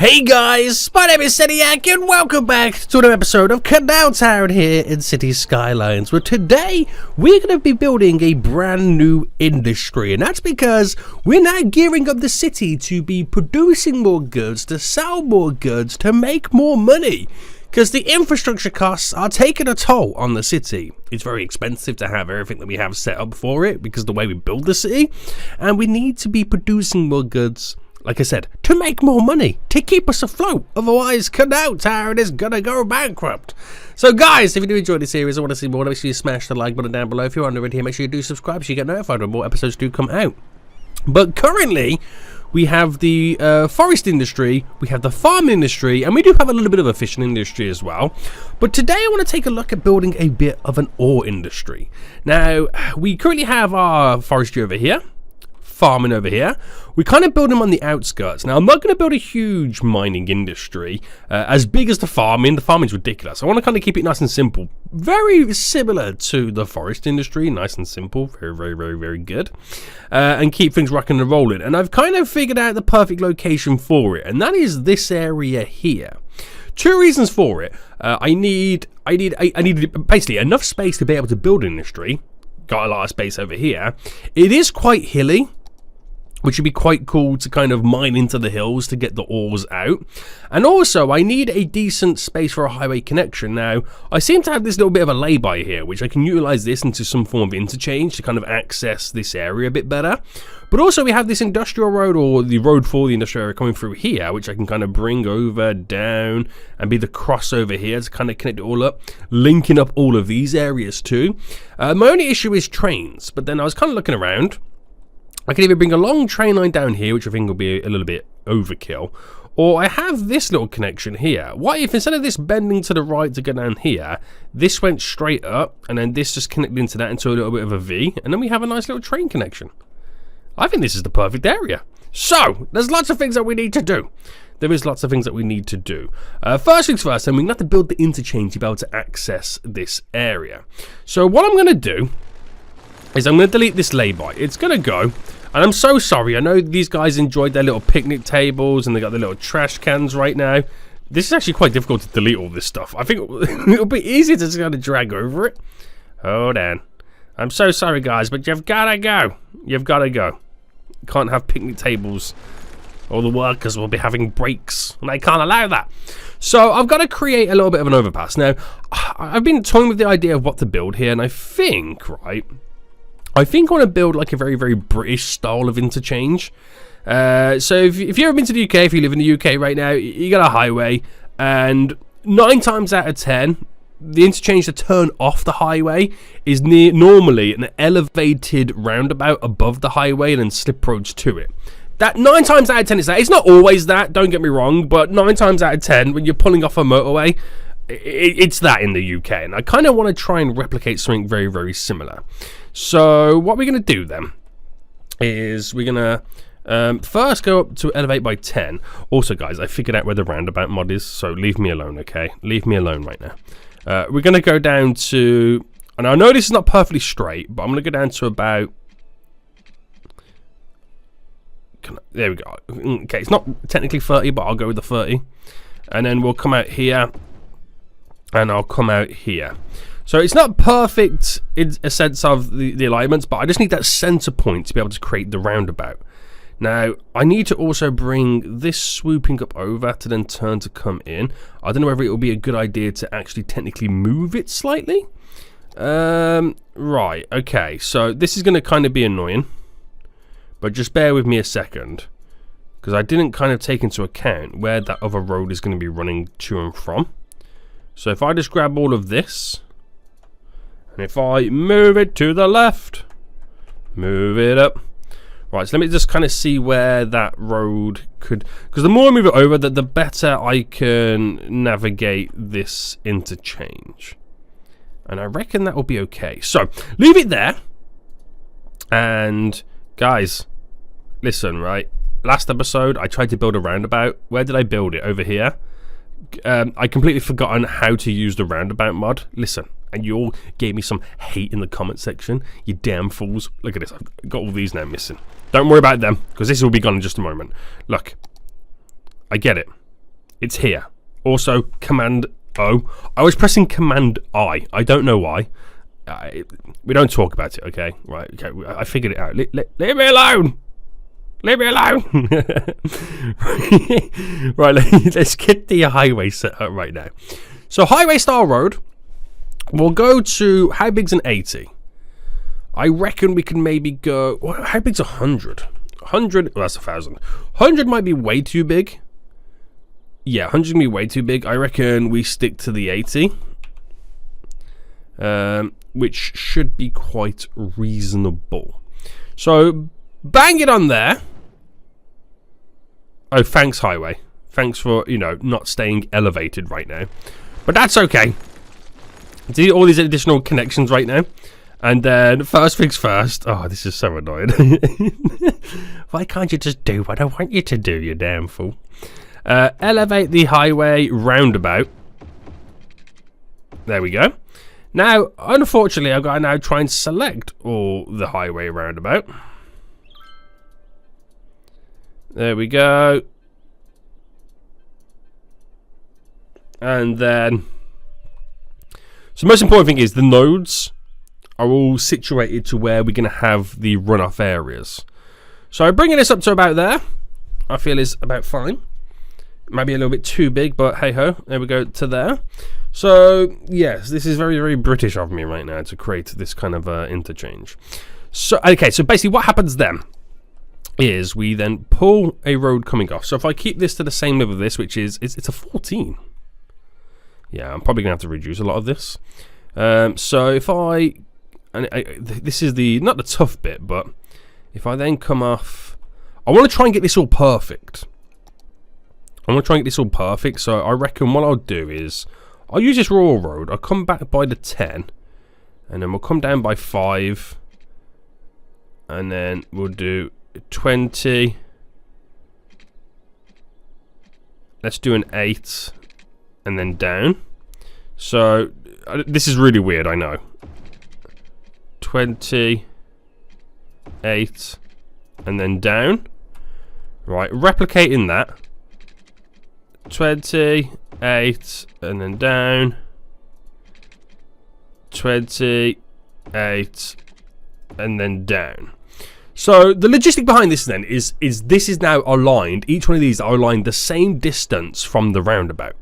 Hey guys, my name is Seniac and welcome back to another episode of CanalTown here in City Skylines, where today we're going to be building a brand new industry, and that's because we're now gearing up the city to be producing more goods, to sell more goods, to make more money. Because the infrastructure costs are taking a toll on the city. It's very expensive to have everything that we have set up for it because of the way we build the city, and we need to be producing more goods, like I said, to make more money, to keep us afloat. Otherwise, CanalTown is gonna go bankrupt. So guys, if you do enjoy the series, I want to see more, make sure you smash the like button down below. If you're under here, make sure you do subscribe so you get notified when more episodes do come out. But currently, we have the forest industry, we have the farm industry, and we do have a little bit of a fishing industry as well. But today I want to take a look at building a bit of an ore industry. Now, we currently have our forestry over here, farming over here. We kind of build them on the outskirts. Now, I'm not going to build a huge mining industry as big as the farming. The farming's ridiculous. I want to kind of keep it nice and simple. Very similar to the forest industry. Nice and simple. Very good. And keep things rocking and rolling. And I've kind of figured out the perfect location for it. And that is this area here. Two reasons for it. I need basically enough space to be able to build an industry. Got a lot of space over here. It is quite hilly, which would be quite cool to kind of mine into the hills to get the ores out. And also, I need a decent space for a highway connection. Now, I seem to have this little bit of a lay-by here, which I can utilize this into some form of interchange to kind of access this area a bit better. But also, we have this industrial road, or the road for the industrial area coming through here, which I can kind of bring over, down, and be the crossover here to kind of connect it all up, linking up all of these areas too. My only issue is trains, but then I was kind of looking around. I can either bring a long train line down here, which I think will be a little bit overkill, or I have this little connection here. What if instead of this bending to the right to go down here, this went straight up, and then this just connected into that into a little bit of a V, and then we have a nice little train connection. I think this is the perfect area. So, there's lots of things that we need to do. There is lots of things that we need to do. First things first, then we're going to have to build the interchange to be able to access this area. So what I'm going to do is I'm going to delete this lay-by. It's going to go. And I'm so sorry, I know these guys enjoyed their little picnic tables and they got their little trash cans right now. This is actually quite difficult to delete all this stuff. I think it'll be easier to just kind of drag over it. Hold on. I'm so sorry guys, but you've got to go. You've got to go. You can't have picnic tables. All the workers will be having breaks and I can't allow that. So I've got to create a little bit of an overpass. Now, I've been toying with the idea of what to build here, and I think, right, I want to build like a very British style of interchange. So if you've ever been to the UK, if you live in the UK right now, you got a highway, and 9 times out of 10, the interchange to turn off the highway is normally an elevated roundabout above the highway and then slip roads to it. That 9 times out of 10 is that. It's not always that, don't get me wrong, but 9 times out of 10, when you're pulling off a motorway, it's that in the UK, and I kind of want to try and replicate something very similar. So what we're going to do then is we're going to first go up to elevate by 10. Also guys, I figured out where the roundabout mod is, so leave me alone, okay? Leave me alone right now. We're going to go down to, and I know this is not perfectly straight, but I'm going to go down to about, there we go. Okay, it's not technically 30, but I'll go with the 30. And then we'll come out here, and I'll come out here. So it's not perfect in a sense of the alignments, but I just need that center point to be able to create the roundabout. Now, I need to also bring this swooping up over to then turn to come in. I don't know whether it will be a good idea to actually technically move it slightly. Right, okay, so this is going to kind of be annoying, but just bear with me a second, because I didn't kind of take into account where that other road is going to be running to and from. So if I just grab all of this, and if I move it to the left, move it up. Right, so let me just kind of see where that road could, because the more I move it over, the better I can navigate this interchange. And I reckon that will be okay. So, leave it there. And, guys, listen, right? Last episode, I tried to build a roundabout. Where did I build it? Over here. I completely forgotten how to use the roundabout mod. Listen, and you all gave me some hate in the comment section. You damn fools. Look at this. I've got all these now missing. Don't worry about them, because this will be gone in just a moment. Look, I get it. It's here. Also, Command O. I was pressing Command I. I don't know why. We don't talk about it, okay? Right, okay. I figured it out. Leave me alone! Leave me alone! Right, let's get the highway set up right now. So, highway style road. We'll go to, how big's an 80? I reckon we can maybe go, well, how big's 100? 100, well, that's 1,000. 100 might be way too big. Yeah, 100 can be way too big. I reckon we stick to the 80. Which should be quite reasonable. So, bang it on there. Oh, thanks, highway. Thanks for, you know, not staying elevated right now. But that's okay. Do all these additional connections right now. And then, first things first. Oh, this is so annoying. Why can't you just do what I want you to do, you damn fool? Elevate the highway roundabout. There we go. Now, unfortunately, I've got to now try and select all the highway roundabout. There we go. And then, so the most important thing is the nodes are all situated to where we're going to have the runoff areas. So bringing this up to about there, I feel is about fine. Maybe a little bit too big, but hey ho, there we go to there. So yes, this is very, very British of me right now to create this kind of interchange. So okay, so basically what happens then is we then pull a road coming off. So if I keep this to the same level of this, which is it's a 14. Yeah, I'm probably gonna have to reduce a lot of this. So if this is the not the tough bit, but if I then come off, I want to try and get this all perfect. So I reckon what I'll do is I'll use this rural road. I'll come back by the 10, and then we'll come down by 5, and then we'll do 20. Let's do an 8, and then down. So this is really weird, I know. 20, 8, and then down. Right, replicating that. 20, 8, and then down. 20, 8, and then down. So the logistic behind this then is this is now aligned. Each one of these are aligned the same distance from the roundabout.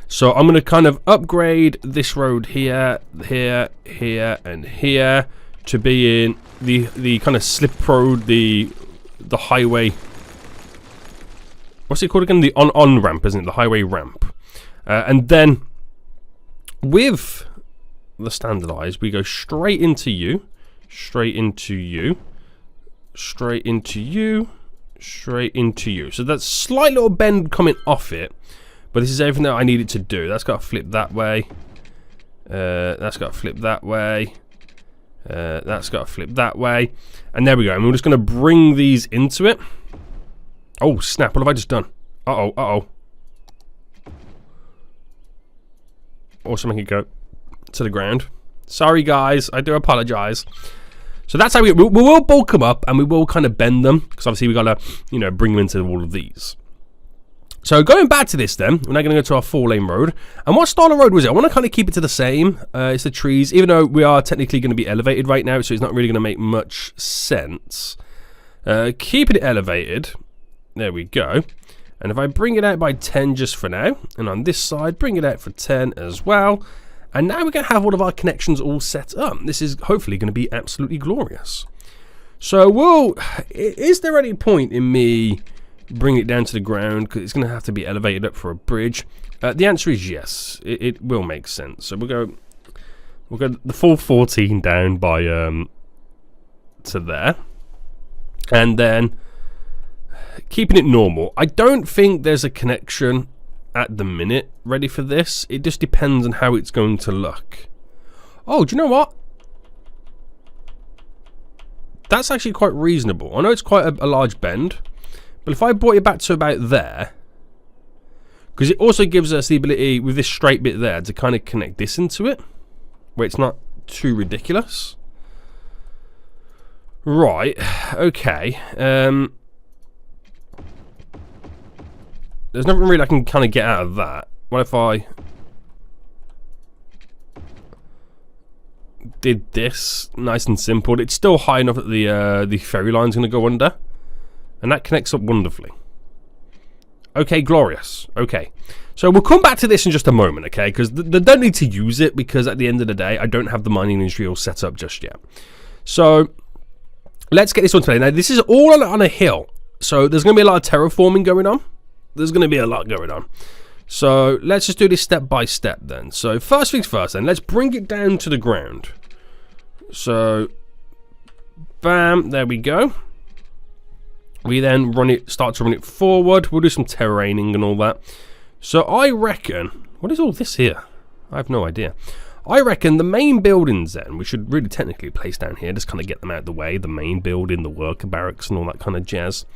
So I'm going to kind of upgrade this road here, here, here, and here to be in the kind of slip road, the highway. What's it called again? The on ramp, isn't it? The highway ramp. And then with the standardized, we go straight into you, straight into you, straight into you, straight into you. So that's slight little bend coming off it. But this is everything that I need it to do. That's got to flip that way. That's got to flip that way. That's got to flip that way. And there we go. And we're just going to bring these into it. Oh, snap. What have I just done? Uh-oh, uh-oh. Also make it go to the ground. Sorry, guys. I do apologize. So that's how we will bulk them up, and we will kind of bend them. Because obviously we've got to, you know, bring them into all of these. So going back to this then, we're now going to go to our 4-lane road. And what style of road was it? I want to kind of keep it to the same. It's the trees, even though we are technically going to be elevated right now, so it's not really going to make much sense. Keeping it elevated. There we go. And if I bring it out by 10 just for now, and on this side, bring it out for 10 as well. And now we're going to have all of our connections all set up. This is hopefully going to be absolutely glorious. So, is there any point in me bring it down to the ground, because it's going to have to be elevated up for a bridge? The answer is yes. It will make sense. So we'll go the full 14 down by to there, and then keeping it normal. I don't think there's a connection at the minute ready for this. It just depends on how it's going to look. Oh, do you know what? That's actually quite reasonable. I know it's quite a large bend, but if I brought it back to about there, because it also gives us the ability with this straight bit there to kind of connect this into it, where it's not too ridiculous. Right, okay. There's nothing really I can kind of get out of that. What if I did this nice and simple? It's still high enough that the ferry line's going to go under, and that connects up wonderfully. Okay, glorious. Okay, so we'll come back to this in just a moment, okay? Because they don't need to use it, because at the end of the day, I don't have the mining industry all set up just yet. So let's get this one today. Now, this is all on a hill, so there's going to be a lot of terraforming going on. There's going to be a lot going on. So let's just do this step by step then. So first things first then, let's bring it down to the ground. So, bam, there we go. We then start to run it forward. We'll do some terraining and all that. So I reckon, what is all this here? I have no idea. I reckon the main buildings then, we should really technically place down here, just kind of get them out of the way. The main building, the worker barracks and all that kind of jazz.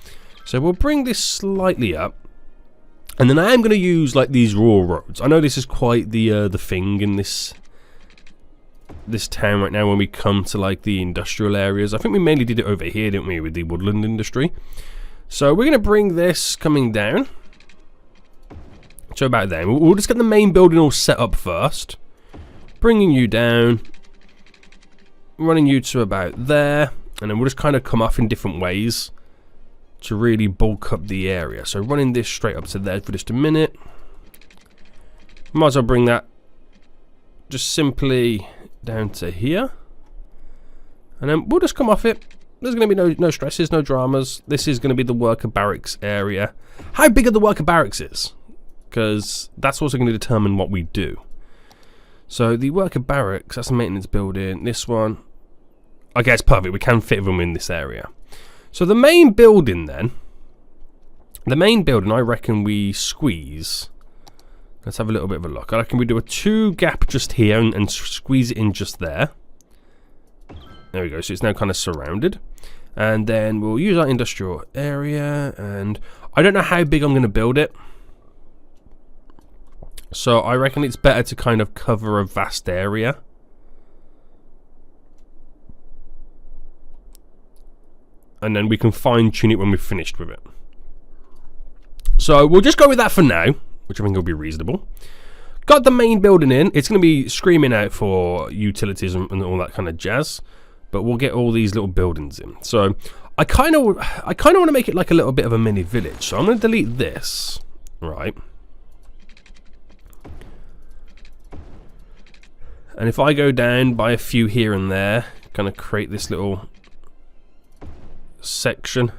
So we'll bring this slightly up. And then I am going to use like these raw roads. I know this is quite the thing in this town right now when we come to like the industrial areas. I think we mainly did it over here, didn't we, with the woodland industry. So we're going to bring this coming down to about there. We'll just get the main building all set up first. Bringing you down, running you to about there, and then we'll just kind of come off in different ways to really bulk up the area. So running this straight up to there for just a minute. Might as well bring that just simply down to here, and then we'll just come off it. There's going to be no stresses, no dramas. This is going to be the worker barracks area. How big are the worker barracks is, because that's also going to determine what we do. So the worker barracks, that's a maintenance building. This one, okay, it's perfect. We can fit them in this area. So the main building then, I reckon we squeeze. Let's have a little bit of a look. I reckon we do a 2 gap just here and squeeze it in just there. There we go. So it's now kind of surrounded. And then we'll use our industrial area. And I don't know how big I'm going to build it. So I reckon it's better to kind of cover a vast area. And then we can fine tune it when we've finished with it. So we'll just go with that for now, which I think will be reasonable. Got the main building in. It's going to be screaming out for utilities and all that kind of jazz. But we'll get all these little buildings in. So I kind of want to make it like a little bit of a mini village. So I'm going to delete this, right? And if I go down by a few here and there, kind of create this little section.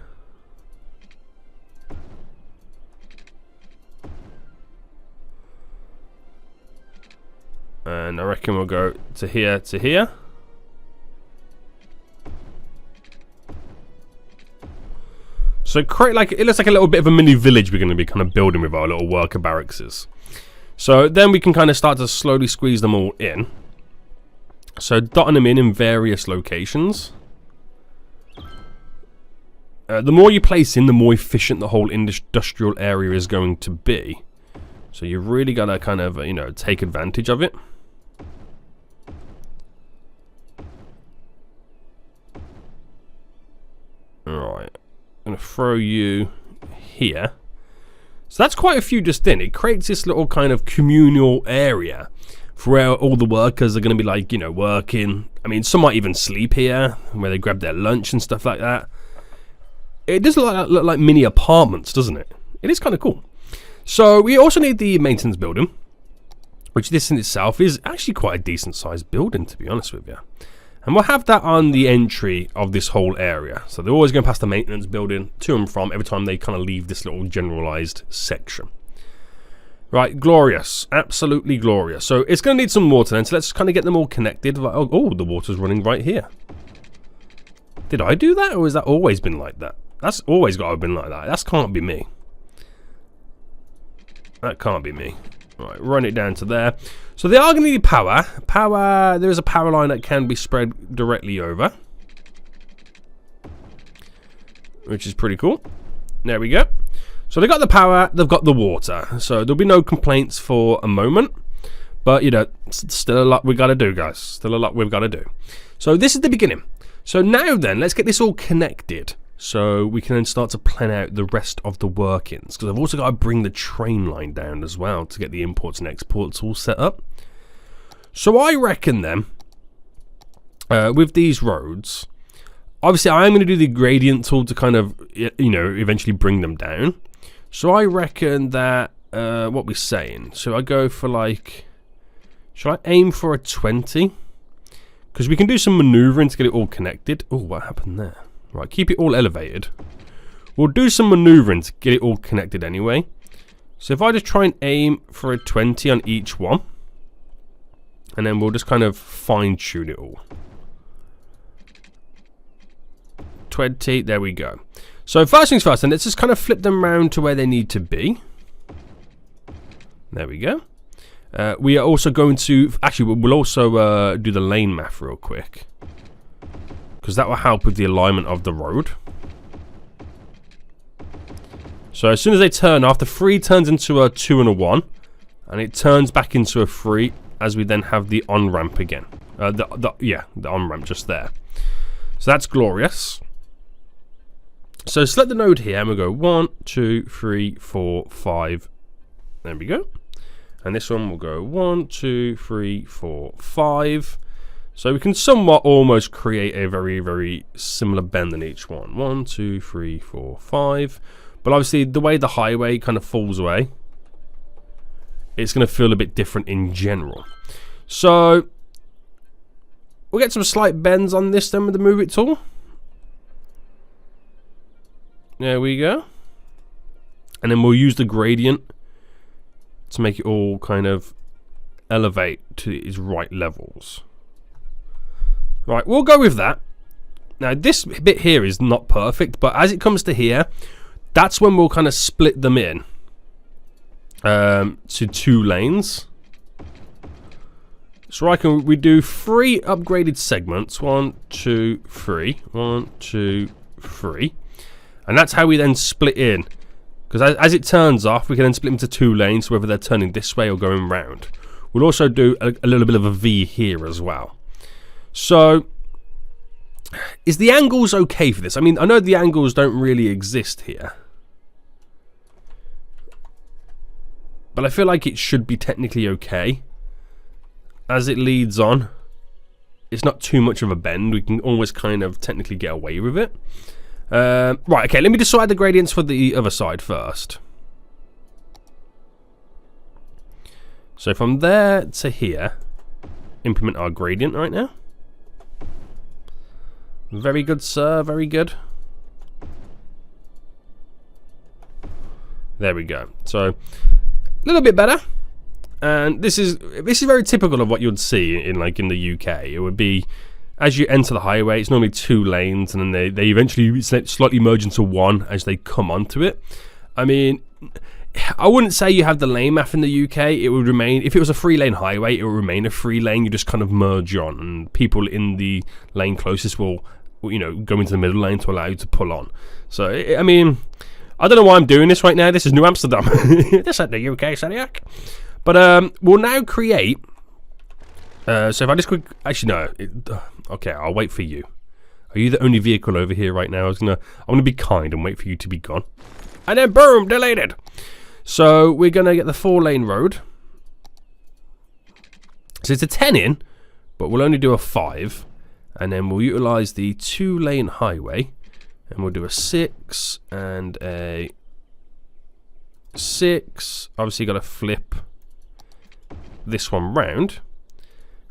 And I reckon we'll go to here to here. So create like, it looks like a little bit of a mini village we're going to be kind of building with our little worker barracks. So then we can kind of start to slowly squeeze them all in. So dotting them in various locations. The more you place in, the more efficient the whole industrial area is going to be. So you've really got to kind of, you know, take advantage of it. Alright. I'm going to throw you here. So that's quite a few just in. It creates this little kind of communal area for where all the workers are going to be like, you know, working. I mean, some might even sleep here, where they grab their lunch and stuff like that. It does look like mini apartments, doesn't it? It is kind of cool. So we also need the maintenance building, which this in itself is actually quite a decent sized building, to be honest with you. And we'll have that on the entry of this whole area. So they're always going past the maintenance building to and from every time they kind of leave this little generalized section. Right, glorious. Absolutely glorious. So it's going to need some water then. So let's kind of get them all connected. Oh, the water's running right here. Did I do that, or has that always been like that? That's always got to have been like that. That can't be me. That can't be me. Right, run it down to there. So they are going to need power. There is a power line that can be spread directly over, which is pretty cool. There we go. So they've got the power, they've got the water. So there'll be no complaints for a moment. But, you know, still a lot we've got to do, guys. Still a lot we've got to do. So this is the beginning. So now then, let's get this all connected. So we can then start to plan out the rest of the workings. Because I've also got to bring the train line down as well to get the imports and exports all set up. So I reckon then, with these roads, obviously I am going to do the gradient tool to kind of, you know, eventually bring them down. So I reckon that, what we're saying, so I go for like, shall I aim for a 20? Because we can do some maneuvering to get it all connected. Oh, what happened there? Right, keep it all elevated. We'll do some maneuvering to get it all connected anyway. So if I just try and aim for a 20 on each one, and then we'll just kind of fine tune it all. 20, there we go. So first things first, and let's just kind of flip them around to where they need to be. There we go. We are also going to, actually we'll also do the lane math real quick, because that will help with the alignment of the road. So as soon as they turn off, the 3 turns into a 2 and a 1, and it turns back into a 3 as we then have the on-ramp again. The on-ramp just there. So that's glorious. So select the node here, and we'll go 1, 2, 3, 4, 5. There we go. And this one will go 1, 2, 3, 4, 5. So we can somewhat almost create a very, very similar bend in each one. 1, 2, 3, 4, 5. But obviously the way the highway kind of falls away, it's going to feel a bit different in general. So we'll get some slight bends on this then with the move it tool. There we go. And then we'll use the gradient to make it all kind of elevate to its right levels. Right, we'll go with that. Now this bit here is not perfect, but as it comes to here, that's when we'll kind of split them in to 2 lanes. So we do 3 upgraded segments. 1, 2, 3. 1, 2, 3. And that's how we then split in. Because as it turns off, we can then split into 2 lanes, whether they're turning this way or going round. We'll also do a little bit of a V here as well. So, is the angles okay for this? I mean, I know the angles don't really exist here, but I feel like it should be technically okay. As it leads on, it's not too much of a bend. We can always kind of technically get away with it. Right, okay, let me decide the gradients for the other side first. So from there to here, implement our gradient right now. Very good, sir, very good. There we go. So a little bit better. And this is very typical of what you'd see in the UK. It would be, as you enter the highway, it's normally 2 lanes, and then they eventually slightly merge into 1 as they come onto it. I mean, I wouldn't say you have the lane map in the UK. It would remain, if it was a 3-lane highway, it would remain a 3-lane. You just kind of merge on, and people in the lane closest will, you know, go into the middle lane to allow you to pull on. So, I mean, I don't know why I'm doing this right now. This is New Amsterdam. This ain't the UK, Saniac. But we'll now create. So if I just quick, actually no. Okay, I'll wait for you. Are you the only vehicle over here right now? I'm gonna be kind and wait for you to be gone. And then boom, deleted. So we're gonna get the 4-lane road. So it's a 10 in, but we'll only do a 5, and then we'll utilize the 2-lane highway, and we'll do a 6 and a 6. Obviously, got to flip this one round.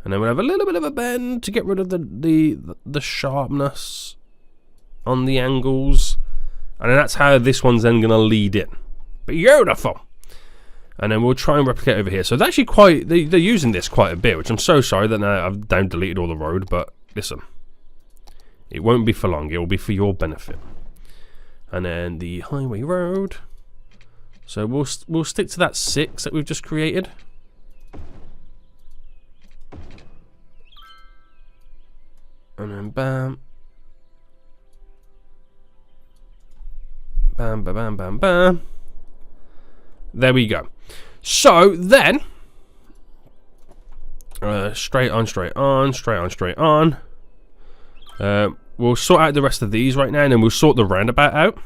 And then we'll have a little bit of a bend to get rid of the sharpness on the angles. And then that's how this one's then going to lead in. Beautiful. And then we'll try and replicate over here. So it's actually quite, they're using this quite a bit, which I'm so sorry that now I've down deleted all the road. But listen, it won't be for long. It will be for your benefit. And then the highway road. So we'll stick to that 6 that we've just created. And then bam. Bam, bam, bam, bam, bam. There we go. So then, straight on, straight on, straight on, straight on. we'll sort out the rest of these right now, and then we'll sort the roundabout out.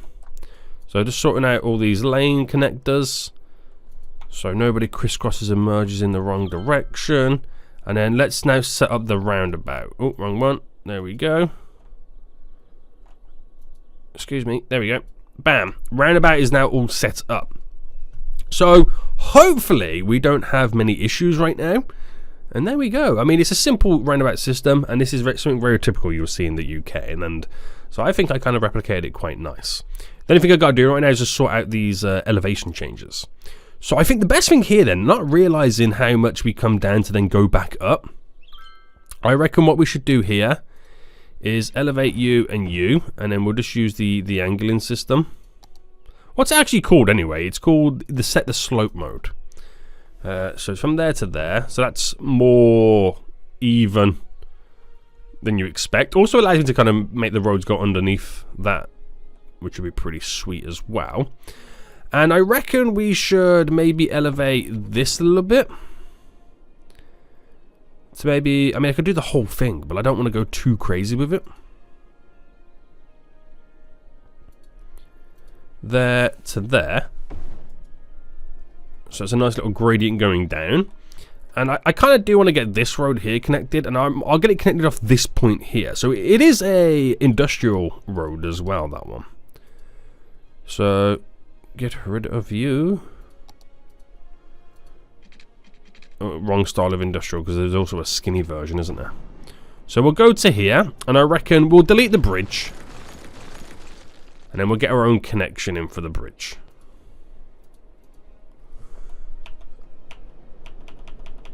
So just sorting out all these lane connectors, so nobody crisscrosses and merges in the wrong direction. And then let's now set up the roundabout. Oh, wrong one. There we go. Excuse me. There we go. Bam. Roundabout is now all set up. So hopefully we don't have many issues right now. And there we go. I mean, it's a simple roundabout system, and this is something very typical you'll see in the UK. And so I think I kind of replicated it quite nice. The only thing I've got to do right now is just sort out these elevation changes. So I think the best thing here then, not realizing how much we come down to then go back up, I reckon what we should do here is elevate you, and then we'll just use the angling system. What's it actually called anyway? It's called the set the slope mode. So from there to there, so that's more even than you expect. Also allows you to kind of make the roads go underneath that, which would be pretty sweet as well. And I reckon we should maybe elevate this a little bit. So maybe, I mean, I could do the whole thing, but I don't want to go too crazy with it. There to there. So it's a nice little gradient going down. And I kind of do want to get this road here connected, and I'll get it connected off this point here. So it is a industrial road as well, that one. So get rid of you. Oh, wrong style of industrial, because there's also a skinny version, isn't there? So we'll go to here, and I reckon we'll delete the bridge. And then we'll get our own connection in for the bridge.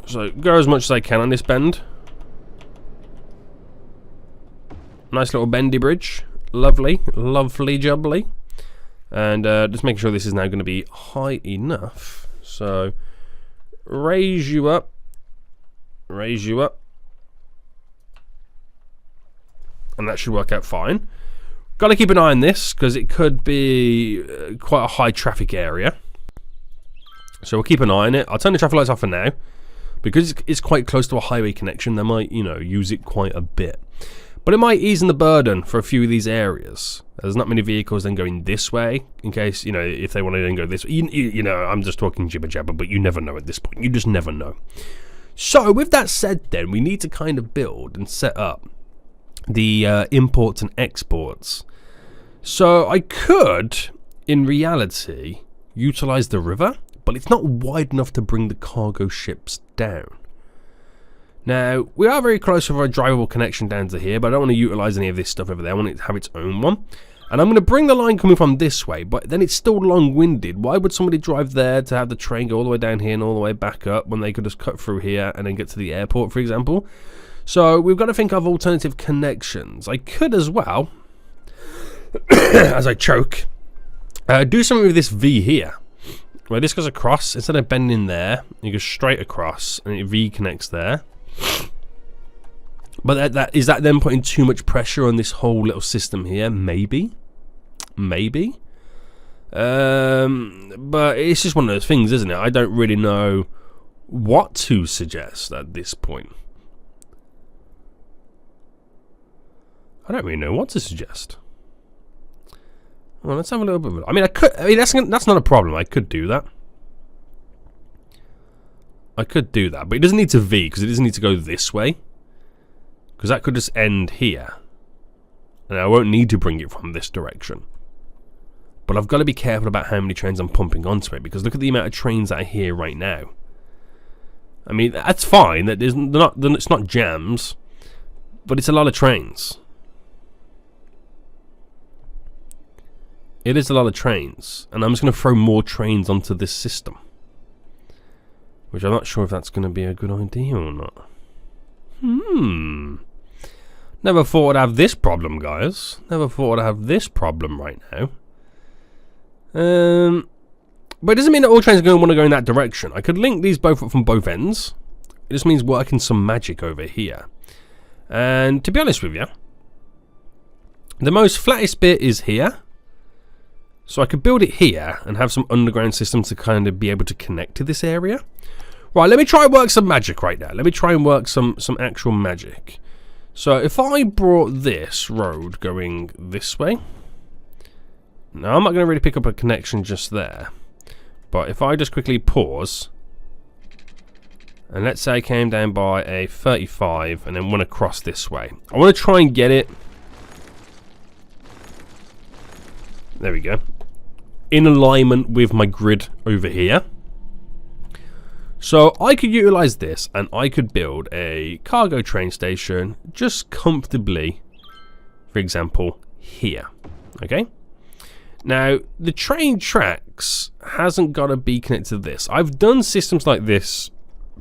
So go as much as I can on this bend. Nice little bendy bridge. Lovely, lovely jubbly. And just making sure this is now going to be high enough. So raise you up. Raise you up. And that should work out fine. Got to keep an eye on this, because it could be quite a high traffic area. So we'll keep an eye on it. I'll turn the traffic lights off for now. Because it's quite close to a highway connection, they might, you know, use it quite a bit. But it might ease the burden for a few of these areas. There's not many vehicles then going this way, in case, you know, if they want to then go this way. You know, I'm just talking jibber jabber, but you never know at this point. You just never know. So, with that said then, we need to kind of build and set up the imports and exports. So, I could, in reality, utilize the river, but it's not wide enough to bring the cargo ships down. Now, we are very close with our drivable connection down to here, but I don't want to utilize any of this stuff over there. I want it to have its own one. And I'm going to bring the line coming from this way, but then it's still long-winded. Why would somebody drive there to have the train go all the way down here and all the way back up when they could just cut through here and then get to the airport, for example? So we've got to think of alternative connections. I could as well, as I choke, do something with this V here. Where this goes across, instead of bending there, you go straight across, and it V connects there. But is that then putting too much pressure on this whole little system here? Maybe. Maybe. But it's just one of those things, isn't it? I don't really know what to suggest at this point. I don't really know what to suggest. Well, let's have a little bit of it. I mean, that's not a problem. I could do that. I could do that, but it doesn't need to V, because it doesn't need to go this way. Because that could just end here. And I won't need to bring it from this direction. But I've got to be careful about how many trains I'm pumping onto it, because look at the amount of trains that are here right now. I mean, that's fine. That it's not jams, but it's a lot of trains. It is a lot of trains, and I'm just going to throw more trains onto this system. Which I'm not sure if that's going to be a good idea or not. Never thought I'd have this problem, guys. Never thought I'd have this problem right now. But it doesn't mean that all trains are going to want to go in that direction. I could link these both up from both ends. It just means working some magic over here. And to be honest with you, the most flattest bit is here. So I could build it here and have some underground systems to kind of be able to connect to this area. Right, let me try and work some magic right now. Let me try and work some actual magic. So if I brought this road going this way, now I'm not going to really pick up a connection just there, but if I just quickly pause, and let's say I came down by a 35 and then went across this way. I want to try and get it, there we go, in alignment with my grid over here. So I could utilize this and I could build a cargo train station just comfortably, for example, here. Okay. Now, the train tracks hasn't got to be connected to this. I've done systems like this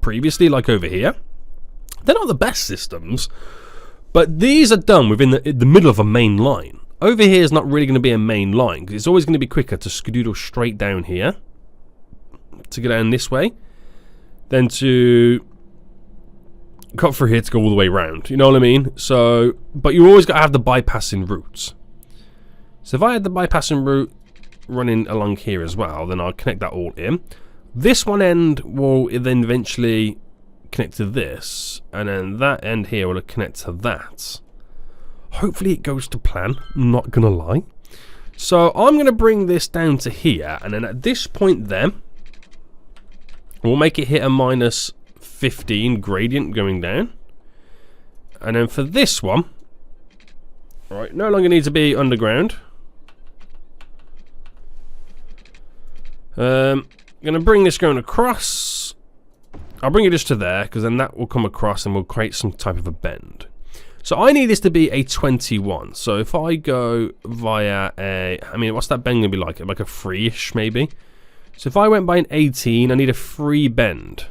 previously, like over here. They're not the best systems, but these are done within the middle of a main line. Over here is not really going to be a main line, because it's always going to be quicker to skedoodle straight down here to go down this way than to cut through here to go all the way around. You know what I mean? So, but you always got to have the bypassing routes. So if I had the bypassing route running along here as well, then I'll connect that all in. This one end will then eventually connect to this, and then that end here will connect to that. Hopefully it goes to plan, not gonna lie. So I'm gonna bring this down to here, and then at this point then, we'll make it hit a minus 15 gradient going down. And then for this one, right, no longer needs to be underground. Gonna bring this going across. I'll bring it just to there, because then that will come across and we'll create some type of a bend. So I need this to be a 21. So if I go via a, I mean, what's that bend gonna be like? Like a 3-ish maybe. So if I went by an 18, I need a 3 bend.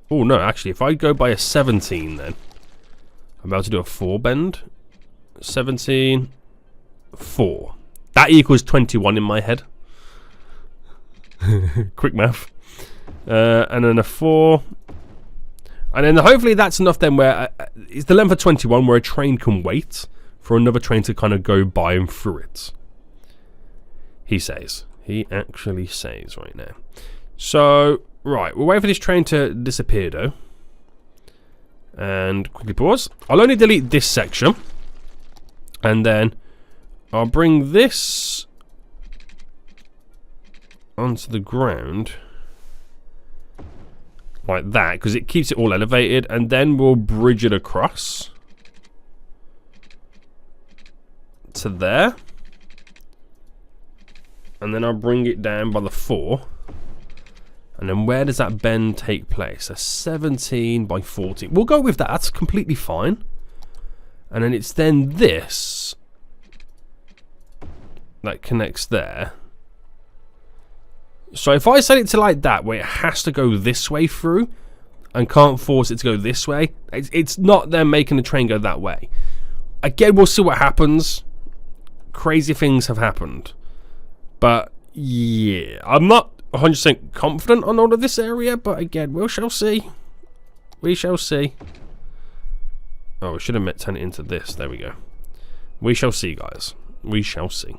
Oh no, actually, if I go by a 17, then I'm about to do a 4 bend. 17, 4. That equals 21 in my head. Quick math. And then a 4. And then hopefully that's enough then where it's the length of 21 where a train can wait for another train to kind of go by and through it. He says. He actually says right now. So, right, we'll wait for this train to disappear though. And quickly pause. I'll only delete this section. And then I'll bring this onto the ground like that, because it keeps it all elevated, and then we'll bridge it across to there, and then I'll bring it down by the 4, and then where does that bend take place? A 17 by 14. We'll go with that. That's completely fine. And then it's then this that connects there. So if I set it to like that, where it has to go this way through and can't force it to go this way, it's not them making the train go that way. Again, we'll see what happens. Crazy things have happened. But yeah, I'm not 100% confident on all of this area, but again, we shall see. We shall see. Oh, we should have turned it into this. There we go. We shall see, guys. We shall see.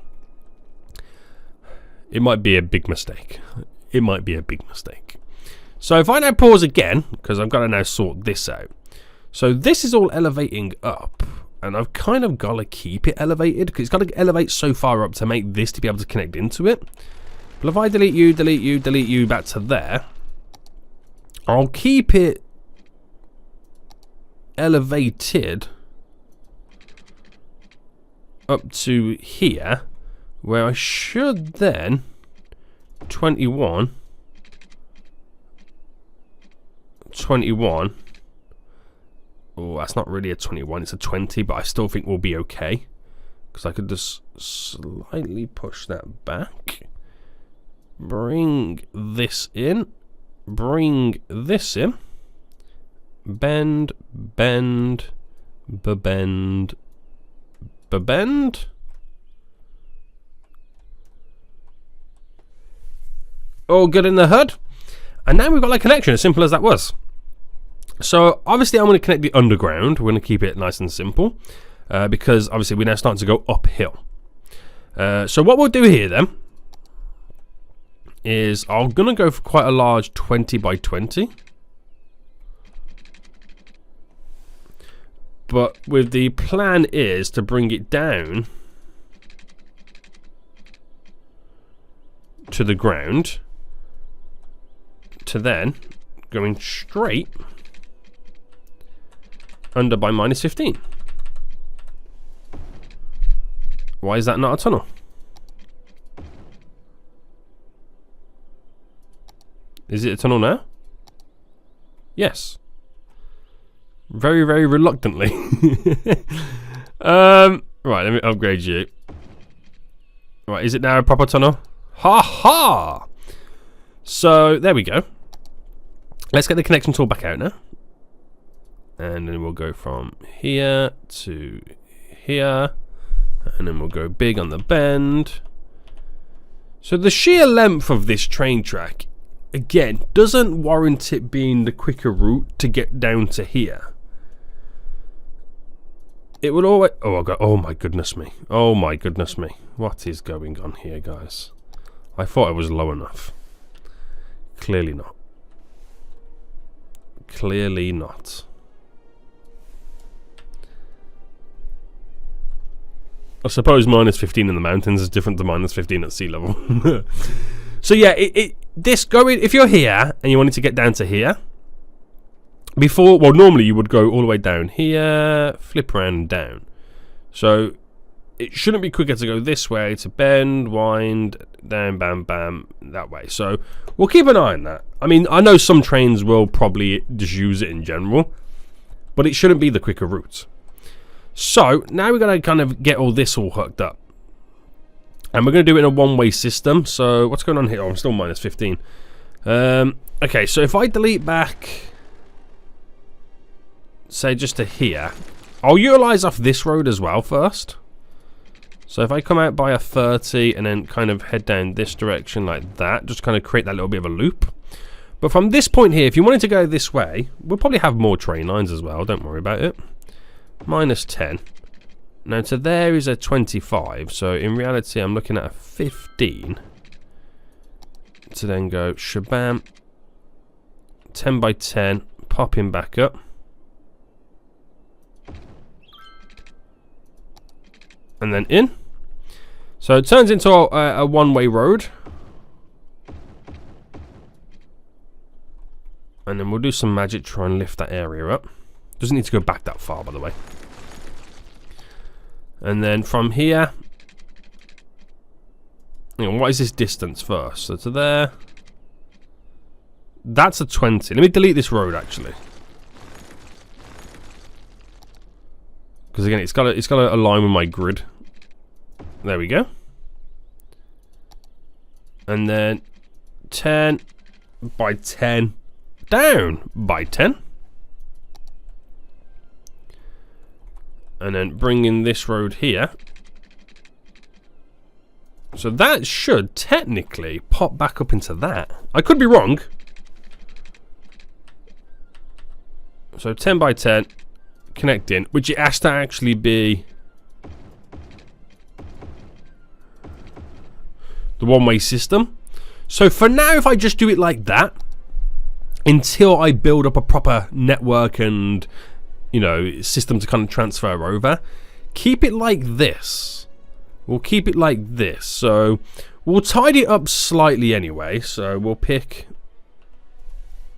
It might be a big mistake. It might be a big mistake. So if I now pause again, because I've got to now sort this out. So this is all elevating up, and I've kind of got to keep it elevated, because it's got to elevate so far up to make this to be able to connect into it. But if I delete you, delete you, delete you back to there, I'll keep it elevated up to here, where I should then 21. Oh, that's not really a 21, it's a 20, but I still think we'll be okay, because I could just slightly push that back, bring this in, bring this in, bend, bend, bend, bend. All good in the hood. And now we've got a connection, as simple as that was. So obviously I'm going to connect the underground. We're going to keep it nice and simple, because obviously we're now starting to go uphill. So what we'll do here then is I'm going to go for quite a large 20 by 20. But with the plan is to bring it down to the ground, to then going straight under by -15. Why is that not a tunnel? Is it a tunnel now? Yes. Very, very reluctantly. Right, let me upgrade you. Right, is it now a proper tunnel? Ha ha! So, there we go. Let's get the connection tool back out now. And then we'll go from here to here. And then we'll go big on the bend. So the sheer length of this train track, again, doesn't warrant it being the quicker route to get down to here. It would always... Oh my goodness me. Oh my goodness me. What is going on here, guys? I thought it was low enough. Clearly not. Clearly not. I suppose -15 in the mountains is different to -15 at sea level. So yeah, if you're here and you wanted to get down to here, normally you would go all the way down here, flip around and down. So it shouldn't be quicker to go this way, to bend, wind, down, bam, bam, that way. So we'll keep an eye on that. I mean, I know some trains will probably just use it in general, but it shouldn't be the quicker route. So now we're going to kind of get all this all hooked up. And we're going to do it in a one-way system. So what's going on here? Oh, I'm still -15. Okay, so if I delete back, say just to here, I'll utilize off this road as well first. So if I come out by a 30 and then kind of head down this direction like that, just kind of create that little bit of a loop. But from this point here, if you wanted to go this way, we'll probably have more train lines as well, don't worry about it. -10. Now to there is a 25, so in reality I'm looking at a 15. To then go shabam, 10 by 10, popping back up. And then in. So it turns into a one-way road. And then we'll do some magic, try and lift that area up. Doesn't need to go back that far, by the way. And then from here, hang on, what is this distance first? So to there, that's a 20. Let me delete this road actually, because again, it's got to align with my grid. There we go. And then 10 by 10, down by 10. And then bring in this road here. So that should technically pop back up into that. I could be wrong. So 10 by 10, connect in, which it has to actually be the one-way system. So for now, if I just do it like that, until I build up a proper network and, you know, system to kind of transfer over, keep it like this. We'll keep it like this. So we'll tidy it up slightly anyway. So we'll pick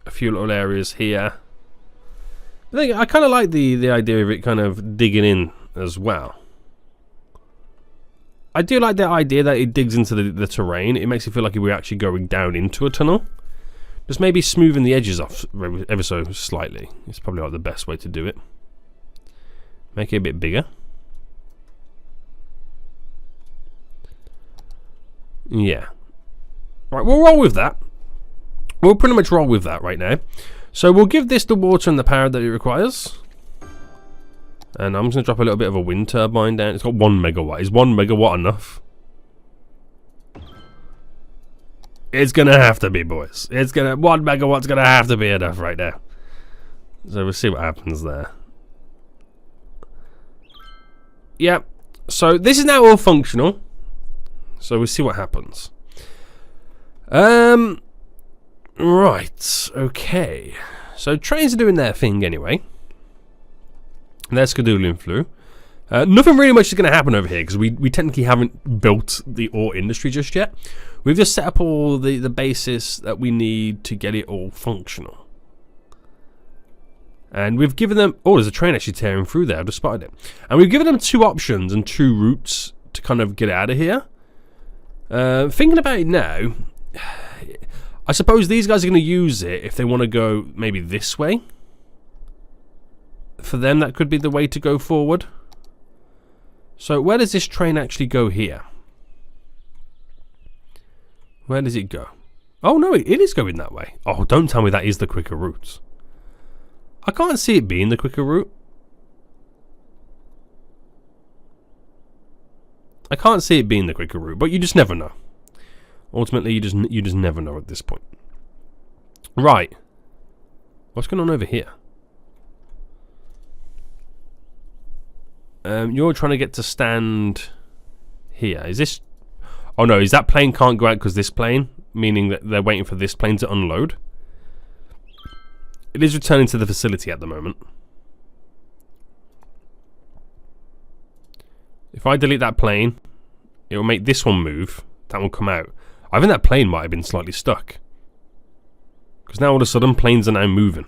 a few little areas here. I kind of like the idea of it kind of digging in as well. I do like the idea that it digs into the terrain. It makes it feel like we're actually going down into a tunnel. Just maybe smoothing the edges off ever so slightly. It's probably like the best way to do it. Make it a bit bigger. Yeah. Right, we'll roll with that. We'll pretty much roll with that right now. So we'll give this the water and the power that it requires. And I'm just going to drop a little bit of a wind turbine down. It's got 1 megawatt. Is 1 megawatt enough? It's going to have to be, boys. 1 megawatt's going to have to be enough right now. So we'll see what happens there. Yep. So this is now all functional. So we'll see what happens. Right. Okay. So trains are doing their thing anyway. There's Skylines Flu. Nothing really much is going to happen over here because we technically haven't built the ore industry just yet. We've just set up all the basis that we need to get it all functional. And we've given them... Oh, there's a train actually tearing through there. I've just spotted it. And we've given them 2 options and 2 routes to kind of get out of here. Thinking about it now, I suppose these guys are going to use it if they want to go maybe this way. For them, that could be the way to go forward. So where does this train actually go here? Where does it go? Oh no, it is going that way. Oh, don't tell me that is the quicker route. I can't see it being the quicker route. I can't see it being the quicker route, but you just never know. Ultimately, you just never know at this point. Right. What's going on over here? You're trying to get to stand here. Is this... Oh no, is that plane can't go out because this plane? Meaning that they're waiting for this plane to unload? It is returning to the facility at the moment. If I delete that plane, it will make this one move. That will come out. I think that plane might have been slightly stuck. Because now all of a sudden planes are now moving.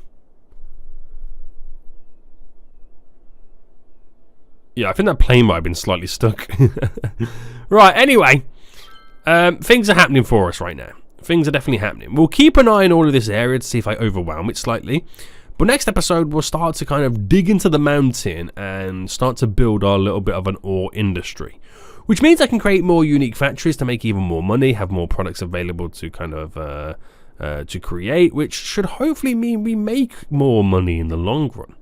Yeah, I think that plane might have been slightly stuck. Right, anyway. Things are happening for us right now. Things are definitely happening. We'll keep an eye on all of this area to see if I overwhelm it slightly. But next episode, we'll start to kind of dig into the mountain and start to build our little bit of an ore industry. Which means I can create more unique factories to make even more money, have more products available to kind of to create, which should hopefully mean we make more money in the long run.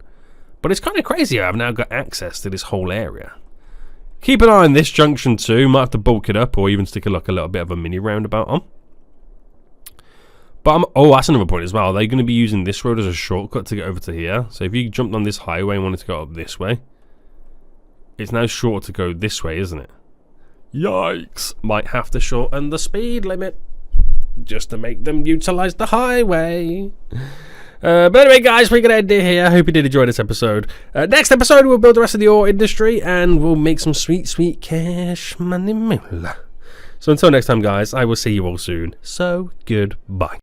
But it's kind of crazy. I've now got access to this whole area. Keep an eye on this junction too. Might have to bulk it up or even stick a little bit of a mini roundabout on. But oh, that's another point as well. They're going to be using this road as a shortcut to get over to here. So if you jumped on this highway and wanted to go up this way, it's now short to go this way, isn't it? Yikes. Might have to shorten the speed limit just to make them utilize the highway. But anyway, guys, we're going to end it here. I hope you did enjoy this episode. Next episode, we'll build the rest of the ore industry and we'll make some sweet, sweet cash money moolah. So until next time, guys, I will see you all soon. So, goodbye.